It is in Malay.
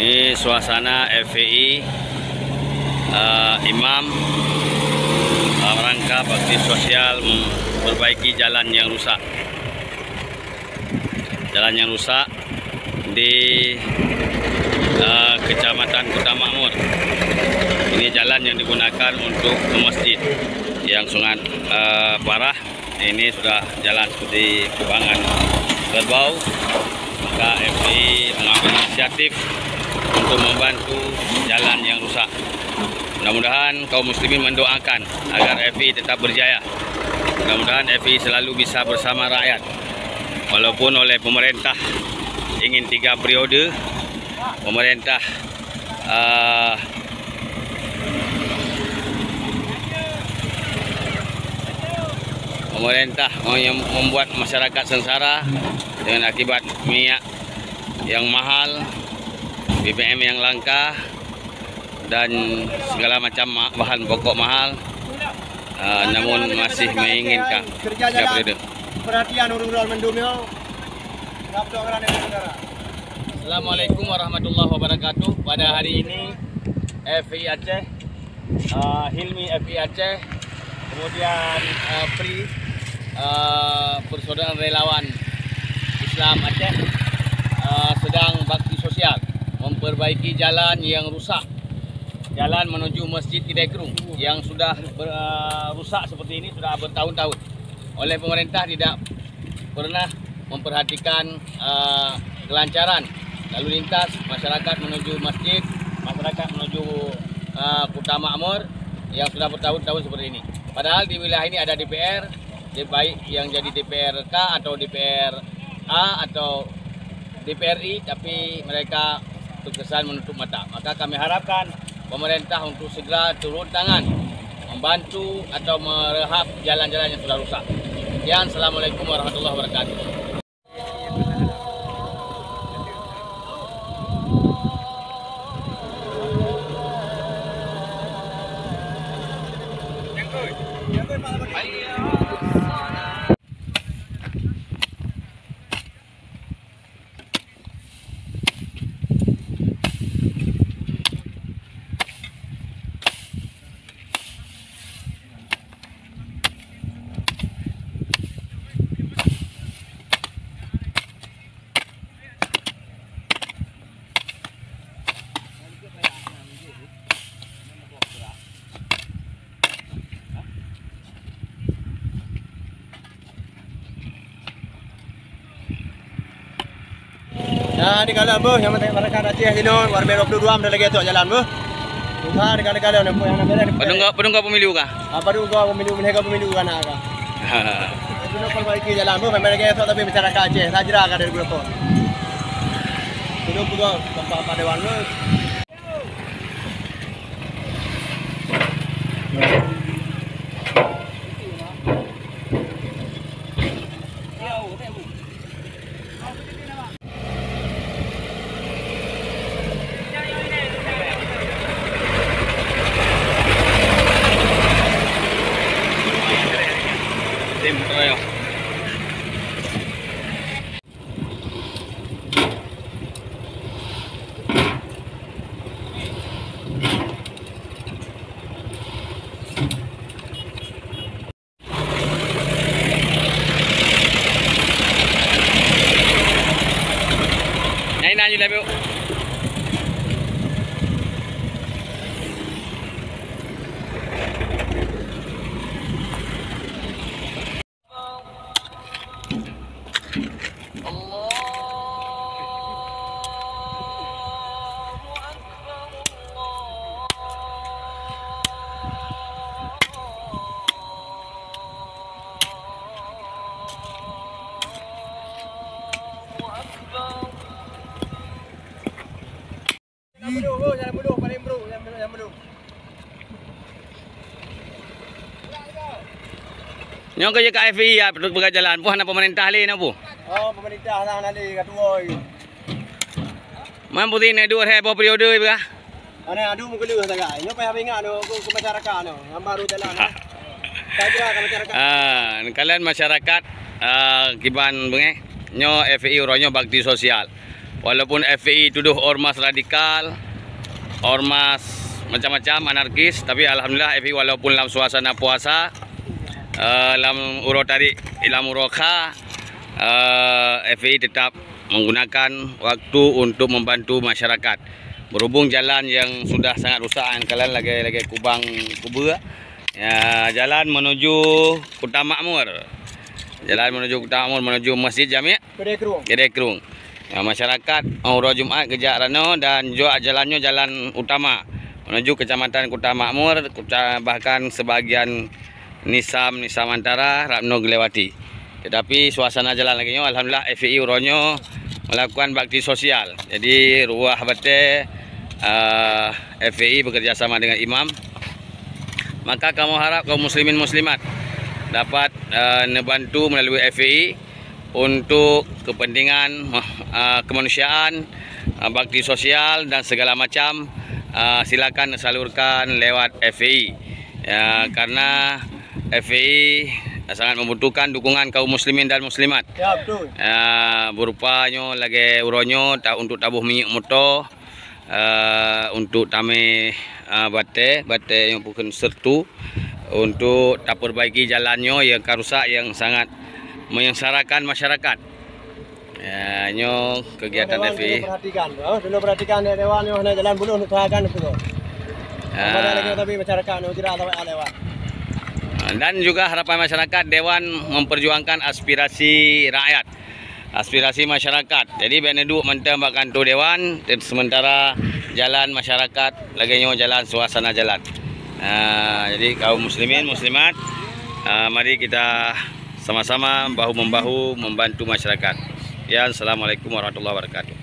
Ini suasana FPI Imam rangka bakti sosial memperbaiki jalan yang rusak. Jalan yang rusak di Kecamatan Kota Makmur. Ini jalan yang digunakan untuk ke masjid yang sangat parah. Ini sudah jalan seperti kubangan kerbau. Maka FPI mengambil inisiatif untuk membantu jalan yang rusak. Mudah-mudahan kaum muslimin mendoakan agar FPI tetap berjaya. Mudah-mudahan FPI selalu bisa bersama rakyat. Walaupun oleh pemerintah ingin 3 periode, pemerintah membuat masyarakat sengsara dengan akibat minyak yang mahal, BBM yang langka, dan segala macam bahan pokok mahal. Namun masih menginginkan kerja jalan perhatian urang-urang mendumnya. Assalamualaikum warahmatullahi wabarakatuh. Pada hari ini FPI Aceh, Hilmi FPI Aceh, kemudian PRI, Persaudaraan Relawan Islam Aceh, sedang bakti sosial memperbaiki jalan yang rusak. Jalan menuju Masjid Kidekrung yang sudah rusak seperti ini sudah bertahun-tahun. Oleh pemerintah tidak pernah memperhatikan kelancaran lalu lintas masyarakat menuju masjid, masyarakat menuju Kota Makmur yang sudah bertahun-tahun seperti ini. Padahal di wilayah ini ada DPR, baik yang jadi DPRK atau DPRA atau DPRI, tapi mereka terkesan menutup mata. Maka kami harapkan pemerintah untuk segera turun tangan membantu atau merehab jalan-jalan yang sudah rusak. Sekian, assalamualaikum warahmatullahi wabarakatuh. Nah, di kalam bu, yang masyarakat Aceh sini, warga 22 ada lagi tu jalan bu. Tuhan di kalam yang nak bela. Penunggu pemilu kah? Penunggu pemilu, mereka pemilu kan agak. Itu perbaiki jalan bu, memang lagi tu tapi masyarakat Aceh, sajra kan dari grup tu. Itu juga tempat dewan bu. Nyanyi lah, Bu. Jalan bulu, paling bro, jalan bulu. Nyong kerja kat FPI ya, pergi jalan. Puan nak pemerintah lain apa? Oh, pemerintah lah nanti ketua. Man putih ni 2 periode berah. Ana adu mungkin lu sagak. Nyo payah ingat ke masyarakat yang baru jalan. Sajra ke masyarakat. Kalian masyarakat kiban bengeh nyo FPI uronyo bakti sosial. Walaupun FPI tuduh ormas radikal, ormas macam-macam anarkis, tapi alhamdulillah FPI walaupun dalam suasana puasa, dalam urotari ilam uroka, FPI tetap menggunakan waktu untuk membantu masyarakat. Berhubung jalan yang sudah sangat rusak, kalian lagi kubang kuba, ya, jalan menuju Kota Makmur. Jalan menuju Kota Makmur, menuju Masjid Jami' Kedai Kerung. Ya, masyarakat Umrah Jumaat kejak Rano dan juga jalannya jalan utama menuju Kecamatan Kota Makmur, bahkan sebagian Nisam Antara Rapno Gelewati. Tetapi suasana jalan lagi alhamdulillah FPI Uronyo melakukan bakti sosial. Jadi ruah bate FPI bekerjasama dengan imam. Maka kamu harap kaum muslimin muslimat dapat membantu melalui FPI untuk kepentingan kemanusiaan, bakti sosial dan segala macam. Silakan salurkan lewat FPI, ya, karena FPI sangat membutuhkan dukungan kaum muslimin dan muslimat. Ya, betul. Berupanya lagi uronyo untuk tabuh minyak motor, untuk tame bate yang bukan sertu, untuk tak perbaiki jalannya yang rusak yang sangat menyengsarakan masyarakat. Ya, nyo kegiatan FPI. Dulu perhatikan dewan yo jalan bulu untuk usahakan itu. Lagi tapi masyarakat no tidak lewat. Dan juga harapan masyarakat dewan memperjuangkan aspirasi rakyat, aspirasi masyarakat. Jadi beneduk mentembak kantor dewan, sementara jalan masyarakat lagi nyo jalan suasana jalan. Jadi kaum muslimin muslimat, mari kita sama-sama bahu membahu membantu masyarakat. Ya, assalamualaikum warahmatullahi wabarakatuh.